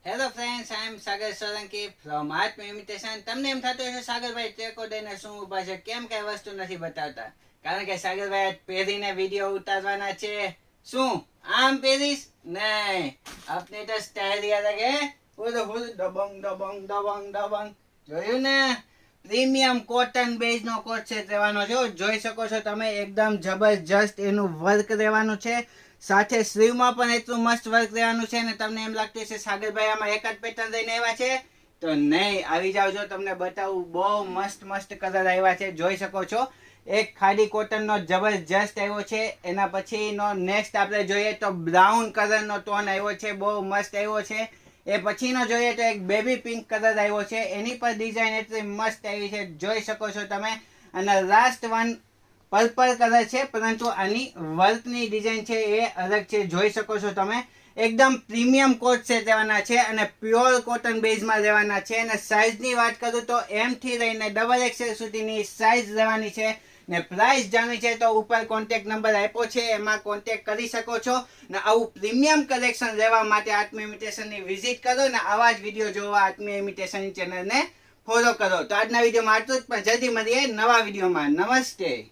Hello friends, I am Sagar Solanki from Atma imitation. તમને એમ થતું હશે સાગરભાઈ ટેકો દઈને શું ઊભા છે, કેમ કઈ વસ્તુ નથી બતાવતા? કારણ કે સાગરભાઈ પહેરીને વિડીયો ઉતારવાના છે. શું આમ પહેરીશ? નહીં, આપને તો સ્ટાઇલ યાદ કે ફૂલ દબંગ દબંગ દબંગ દબંગ. જોયું ને? પ્રીમિયમ કોટન બેઝ નો કોટ સેટ રહેવાનો છે. જોઈ શકો છો તમે, એકદમ જબરજસ્ત એનું વર્ક રહેવાનું છે. સાથે સ્લીવમાં પણ એટલું મસ્ત વર્ક રહેવાનું છે. ને તમને એમ લાગતું છે સાગરભાઈ આમાં એક જ પેટર્ન લઈને આવ્યા છે, તો નહીં, આવી જાવ. જો તમને બતાવું, બહુ મસ્ત મસ્ત કલર આવ્યા છે. જોઈ શકો છો, એક ખાડી કોટન નો જબરજસ્ત આવ્યો છે. એના પછીનો નેક્સ્ટ આપણે જોઈએ તો બ્રાઉન કલર નો ટોન આવ્યો છે, બહુ મસ્ત આવ્યો છે. એ પછીનો જોઈએ તો એક બેબી પિંક કલર આવ્યો છે. એની પર ડિઝાઇન એટલી મસ્ત આવી છે, જોઈ શકો છો તમે. અને લાસ્ટ વન પર્પલ કલર છે, પરંતુ આની વર્કની ડિઝાઇન છે એ અલગ છે. જોઈ શકો છો તમે, એકદમ પ્રીમિયમ કોટ સેટ રહેવાના છે અને પ્યોર કોટન બેઝમાં રહેવાના છે. અને સાઇઝની વાત કરું તો એમ થી લઈને ડબલ એક્સેલ સુધીની સાઇઝ રહેવાની છે. ને પ્રાઇસ જાણવી છે તો ઉપર કોન્ટેક્ટ નંબર આપ્યો છે, એમાં કોન્ટેક્ટ કરી શકો છો. ને આવું પ્રીમિયમ કલેક્શન લેવા માટે આત્મ ઇમિટેશનની વિઝિટ કરો ને આવા જ વિડીયો જોવા આત્મ ઇમિટેશન ચેનલને ફોલો કરો. તો આજના વિડીયોમાં આટલું જ, પણ જલ્દી મળીએ નવા વિડીયોમાં. નમસ્તે.